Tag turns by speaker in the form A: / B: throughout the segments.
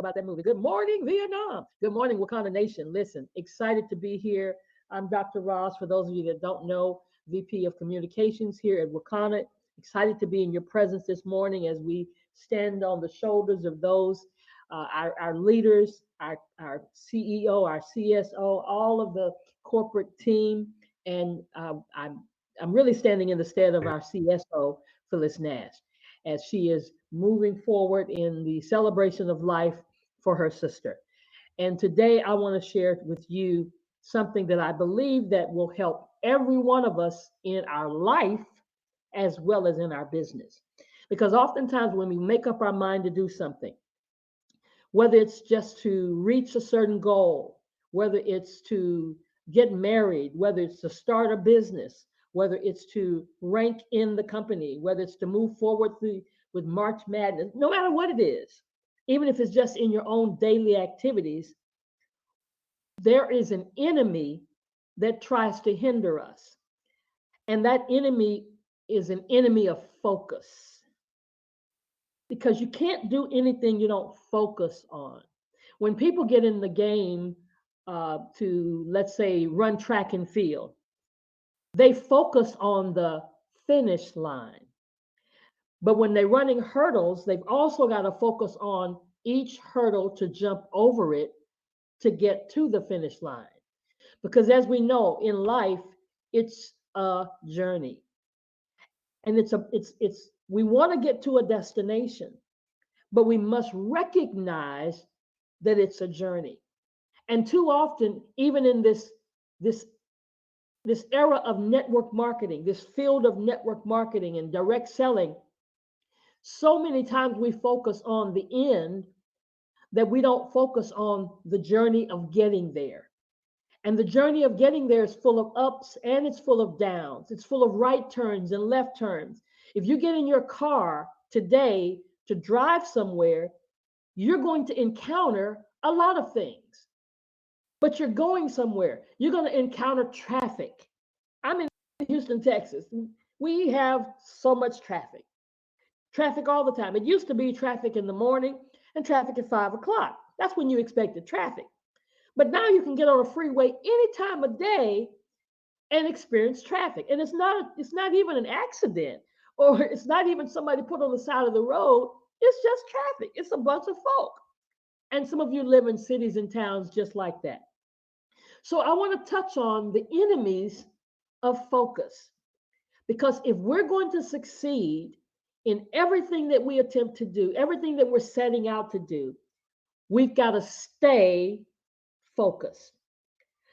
A: about that movie. Good morning, Vietnam. Good morning, Wakanda Nation. Listen, excited to be here. I'm Dr. Ross. For those of you that don't know, VP of Communications here at Wakanda. Excited to be in your presence this morning as we stand on the shoulders of those, our leaders, our CEO, our CSO, all of the corporate team. And I'm really standing in the stead of our CSO, Phyllis Nash, as she is moving forward in the celebration of life for her sister. And today I want to share with you something that I believe that will help every one of us in our life as well as in our business. Because oftentimes when we make up our mind to do something, whether it's just to reach a certain goal, whether it's to get married, whether it's to start a business, whether it's to rank in the company, whether it's to move forward with March Madness, no matter what it is, even if it's just in your own daily activities, there is an enemy that tries to hinder us. And that enemy is an enemy of focus because you can't do anything you don't focus on. When people get in the game to, let's say, run track and field, they focus on the finish line. But when they're running hurdles, they've also got to focus on each hurdle to jump over it to get to the finish line. Because as we know in life, it's a journey. And it's we want to get to a destination, but we must recognize that it's a journey. And too often, even in this this era of network marketing, this field of network marketing and direct selling, so many times we focus on the end that we don't focus on the journey of getting there. And the journey of getting there is full of ups and it's full of downs. It's full of right turns and left turns. If you get in your car today to drive somewhere, you're going to encounter a lot of things, but you're going somewhere. You're going to encounter traffic. I'm in Houston, Texas. We have so much traffic all the time. It used to be traffic in the morning and traffic at 5 o'clock. That's when you expected traffic. But now you can get on a freeway any time of day and experience traffic. And it's not even an accident or it's not even somebody put on the side of the road. It's just traffic. It's a bunch of folk. And some of you live in cities and towns just like that. So I want to touch on the enemies of focus. Because if we're going to succeed in everything that we attempt to do, everything that we're setting out to do, we've got to stay focused.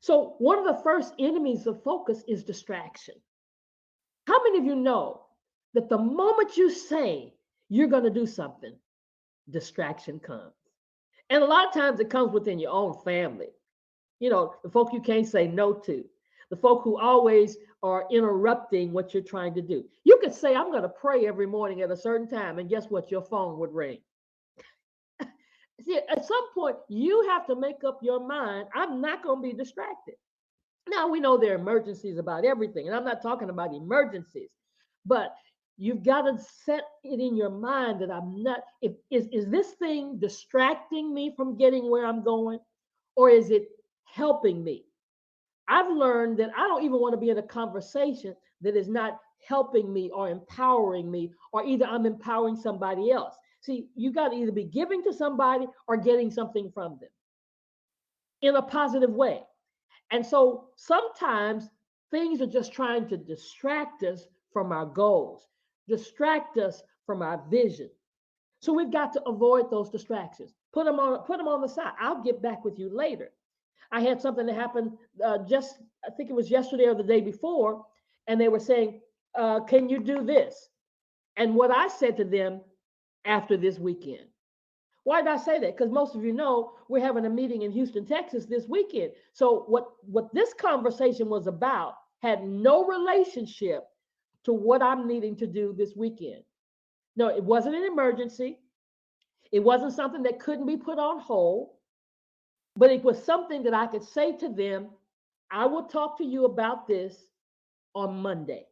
A: So, one of the first enemies of focus is distraction. How many of you know that the moment you say you're going to do something, distraction comes? And a lot of times it comes within your own family. You know, the folk you can't say no to, the folk who always are interrupting what you're trying to do. You could say, I'm going to pray every morning at a certain time, and guess what? Your phone would ring. See, at some point, you have to make up your mind, I'm not going to be distracted. Now, we know there are emergencies about everything, and I'm not talking about emergencies, but you've got to set it in your mind that I'm not, is this thing distracting me from getting where I'm going, or is it helping me? I've learned that I don't even want to be in a conversation that is not helping me or empowering me, or either I'm empowering somebody else. See, you got to either be giving to somebody or getting something from them in a positive way. And so sometimes things are just trying to distract us from our goals, distract us from our vision. So we've got to avoid those distractions. Put them on the side. I'll get back with you later. I had something that happened just, I think it was yesterday or the day before, and they were saying, can you do this? And what I said to them after this weekend. Why did I say that? Because most of you know we're having a meeting in Houston, Texas this weekend. So what this conversation was about had no relationship to what I'm needing to do this weekend. No, it wasn't an emergency. It wasn't something that couldn't be put on hold, but it was something that I could say to them, I will talk to you about this on Monday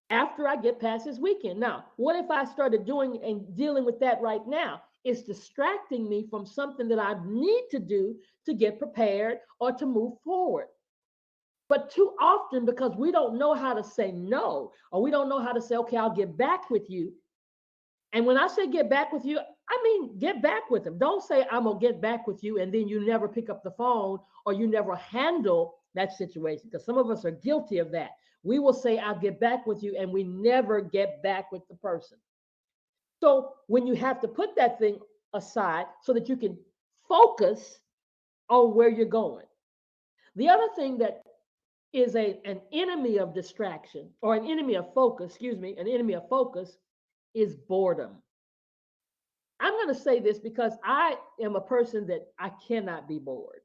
A: after I get past this weekend. Now, what if I started doing and dealing with that right now? It's distracting me from something that I need to do to get prepared or to move forward. But too often, because we don't know how to say no, or we don't know how to say, okay, I'll get back with you. And when I say get back with you, I mean get back with them. Don't say I'm gonna get back with you and then you never pick up the phone or you never handle that situation. Because some of us are guilty of that. We will say I'll get back with you and we never get back with the person. So when you have to put that thing aside so that you can focus on where you're going. The other thing that is an enemy of distraction or an enemy of focus, excuse me, an enemy of focus is boredom. I'm going to say this because I am a person that I cannot be bored.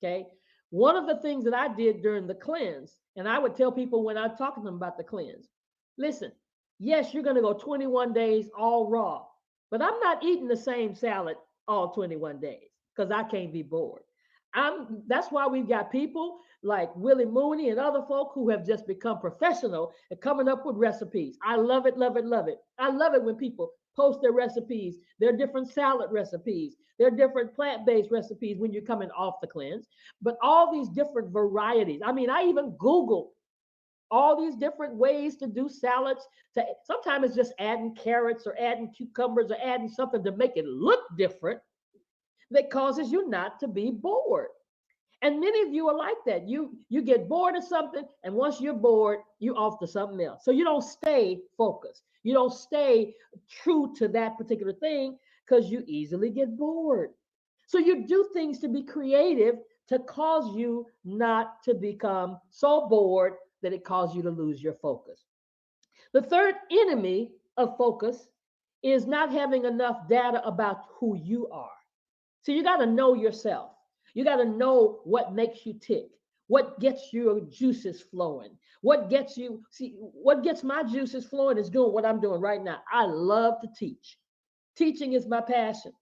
A: Okay. One of the things that I did during the cleanse, and I would tell people when I talk to them about the cleanse, listen, yes, you're going to go 21 days all raw, but I'm not eating the same salad all 21 days because I can't be bored. That's why we've got people like Willie Mooney and other folk who have just become professional at coming up with recipes. I love it, love it, love it. I love it when people post their recipes, their different salad recipes, their different plant-based recipes when you're coming off the cleanse, but all these different varieties. I mean, I even Google all these different ways to do salads. Sometimes it's just adding carrots or adding cucumbers or adding something to make it look different that causes you not to be bored. And many of you are like that. You get bored of something, and once you're bored, you off to something else. So you don't stay focused. You don't stay true to that particular thing because you easily get bored. So you do things to be creative to cause you not to become so bored that it causes you to lose your focus. The third enemy of focus is not having enough data about who you are. So you got to know yourself. You got to know what makes you tick, what gets your juices flowing, what gets my juices flowing is doing what I'm doing right now. I love to teach. Teaching is my passion.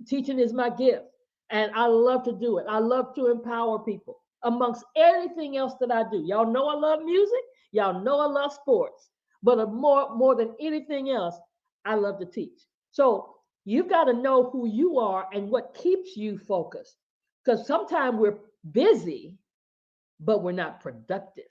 A: Teaching is my gift. And I love to do it. I love to empower people amongst everything else that I do. Y'all know I love music. Y'all know I love sports. But more than anything else, I love to teach. So you've got to know who you are and what keeps you focused. Because sometimes we're busy, but we're not productive.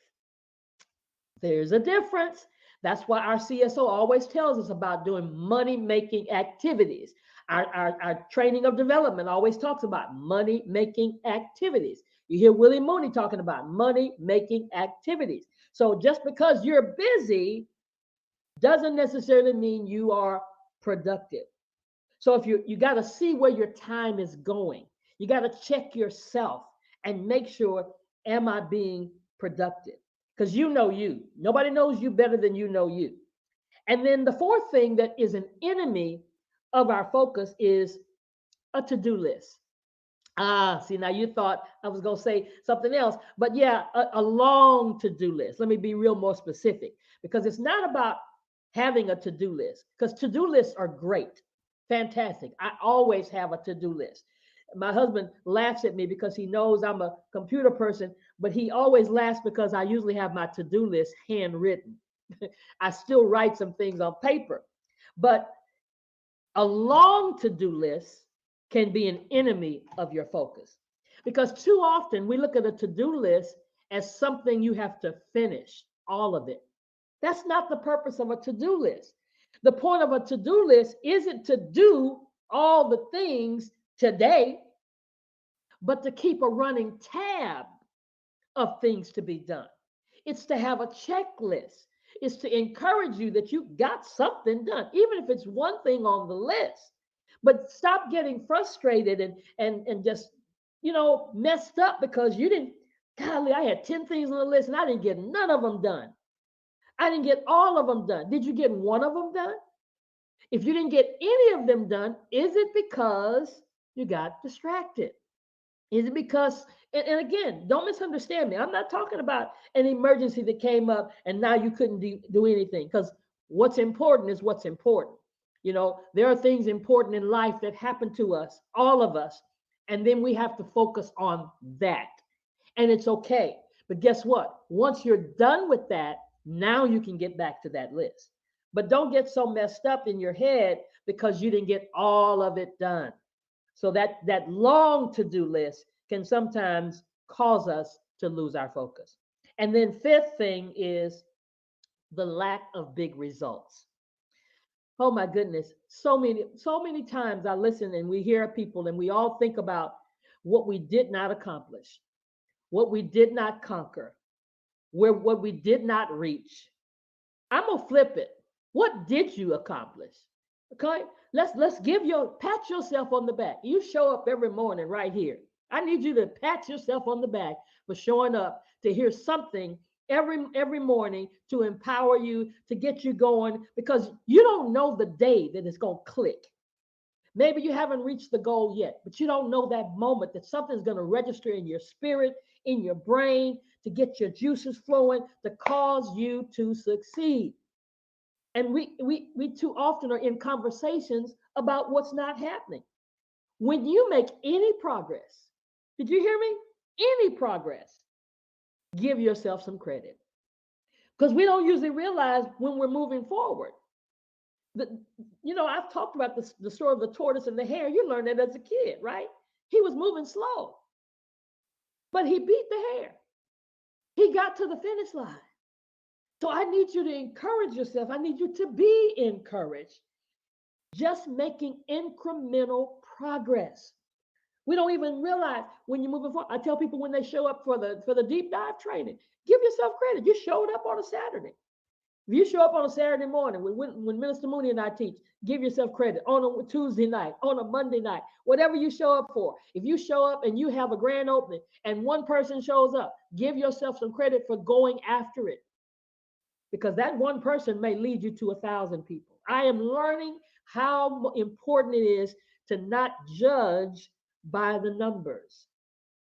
A: There's a difference. That's why our CSO always tells us about doing money making activities. Our training of development always talks about money making activities. You hear Willie Mooney talking about money making activities. So just because you're busy doesn't necessarily mean you are productive. So if you got to see where your time is going, you got to check yourself and make sure, am I being productive? Because you know you. Nobody knows you better than you know you. And then the fourth thing that is an enemy of our focus is a to-do list. See, now you thought I was going to say something else, but yeah, a long to-do list. Let me be real more specific because it's not about having a to-do list because to-do lists are great, fantastic. I always have a to-do list. My husband laughs at me because he knows I'm a computer person, but he always laughs because I usually have my to-do list handwritten. I still write some things on paper, but a long to-do list can be an enemy of your focus because too often we look at a to-do list as something you have to finish all of it. That's not the purpose of a to-do list. The point of a to-do list isn't to do all the things today, but to keep a running tab of things to be done. It's to have a checklist. It's to encourage you that you got something done, even if it's one thing on the list. But stop getting frustrated and just, messed up because you didn't, golly, I had 10 things on the list and I didn't get none of them done. I didn't get all of them done. Did you get one of them done? If you didn't get any of them done, is it because you got distracted? Is it because, and again, don't misunderstand me. I'm not talking about an emergency that came up and now you couldn't do anything because what's important is what's important. There are things important in life that happen to us, all of us, and then we have to focus on that. And it's okay. But guess what? Once you're done with that, now you can get back to that list. But don't get so messed up in your head because you didn't get all of it done. So that long to-do list can sometimes cause us to lose our focus. And then fifth thing is the lack of big results. Oh my goodness. So many times I listen and we hear people and we all think about what we did not accomplish, what we did not conquer, where what we did not reach. I'm gonna flip it. What did you accomplish? Okay, let's give your pat yourself on the back. You show up every morning right here. I need you to pat yourself on the back for showing up to hear something every morning to empower you to get you going because you don't know the day that it's gonna click. Maybe you haven't reached the goal yet, but you don't know that moment that something's going to register in your spirit, in your brain, to get your juices flowing, to cause you to succeed. And we too often are in conversations about what's not happening. When you make any progress, did you hear me? Any progress, give yourself some credit. Because we don't usually realize when we're moving forward. The, I've talked about the story of the tortoise and the hare. You learned that as a kid, right? He was moving slow, but he beat the hare. He got to the finish line. So I need you to encourage yourself. I need you to be encouraged. Just making incremental progress. We don't even realize when you're moving forward. I tell people when they show up for the deep dive training, give yourself credit. You showed up on a Saturday. If you show up on a Saturday morning when Minister Mooney and I teach, give yourself credit. On a Tuesday night, on a Monday night, whatever you show up for. If you show up and you have a grand opening and one person shows up, give yourself some credit for going after it. Because that one person may lead you to 1,000 people. I am learning how important it is to not judge by the numbers.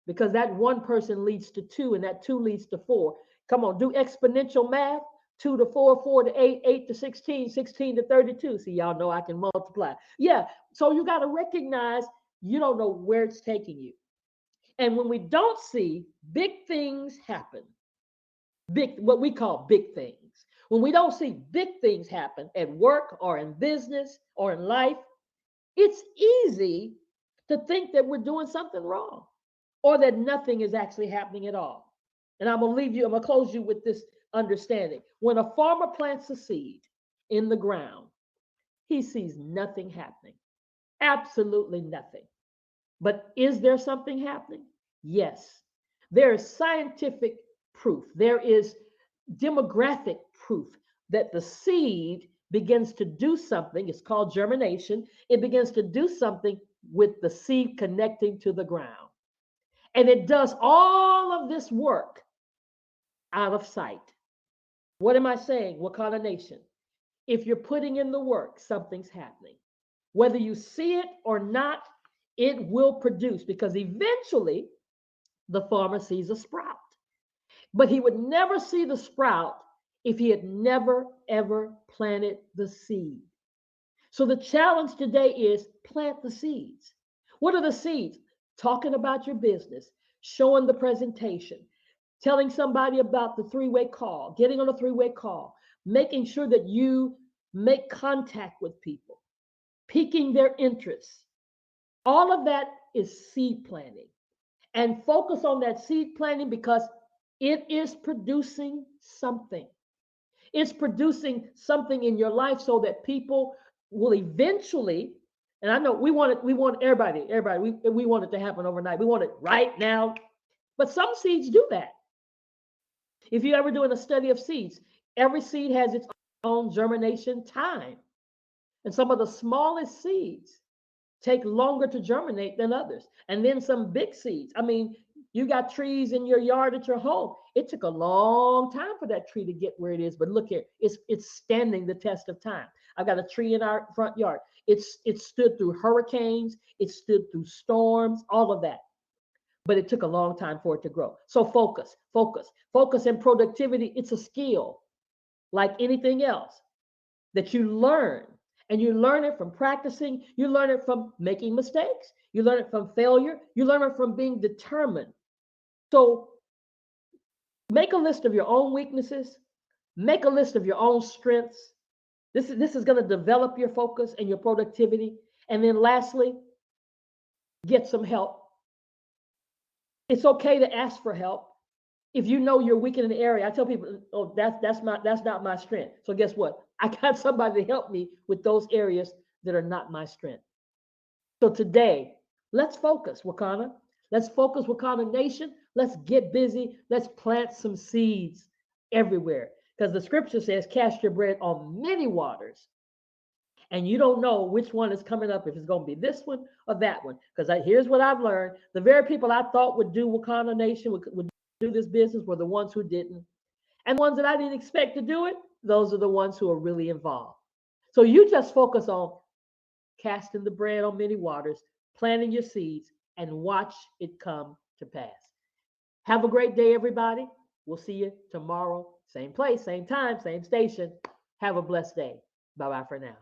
A: Because that one person leads to two and that two leads to four. Come on, do exponential math. 2 to 4, 4 to 8, 8 to 16, 16 to 32. See, y'all know I can multiply. Yeah, so you got to recognize you don't know where it's taking you. And when we don't see big things happen, what we call big things, when we don't see big things happen at work or in business or in life, it's easy to think that we're doing something wrong or that nothing is actually happening at all. And I'm going to close you with this understanding. When a farmer plants a seed in the ground, he sees nothing happening, absolutely nothing. But is there something happening? Yes. There is scientific proof, there is demographic proof that the seed begins to do something. It's called germination. It begins to do something with the seed connecting to the ground. And it does all of this work out of sight. What am I saying, Wakanda Nation? If you're putting in the work, something's happening. Whether you see it or not, it will produce because eventually the farmer sees a sprout. But he would never see the sprout if he had never, ever planted the seed. So the challenge today is plant the seeds. What are the seeds? Talking about your business, showing the presentation, telling somebody about the three-way call, getting on a three-way call, making sure that you make contact with people, piquing their interests. All of that is seed planting. And focus on that seed planting because it is producing something. It's producing something in your life so that people will eventually, and I know we want everybody, we want it to happen overnight. We want it right now. But some seeds do that. If you're ever doing a study of seeds, every seed has its own germination time. And some of the smallest seeds take longer to germinate than others. And then some big seeds. I mean, you got trees in your yard at your home. It took a long time for that tree to get where it is. But look here, it's standing the test of time. I've got a tree in our front yard. It stood through hurricanes. It stood through storms, all of that. But it took a long time for it to grow. So focus. And productivity, it's a skill like anything else that you learn. And you learn it from practicing. You learn it from making mistakes. You learn it from failure. You learn it from being determined. So make a list of your own weaknesses. Make a list of your own strengths. This is going to develop your focus and your productivity. And then lastly, get some help. It's okay to ask for help. If you know you're weak in an area, I tell people, oh, that's not my strength. So guess what? I got somebody to help me with those areas that are not my strength. So today, let's focus, Wakana. Let's focus, Wakana Nation. Let's get busy. Let's plant some seeds everywhere. Because the scripture says, cast your bread on many waters. And you don't know which one is coming up, if it's going to be this one or that one. Because here's what I've learned. The very people I thought would do Wakana Nation, would do this business, were the ones who didn't. And the ones that I didn't expect to do it, those are the ones who are really involved. So you just focus on casting the bread on many waters, planting your seeds, and watch it come to pass. Have a great day, everybody. We'll see you tomorrow, same place, same time, same station. Have a blessed day. Bye bye for now.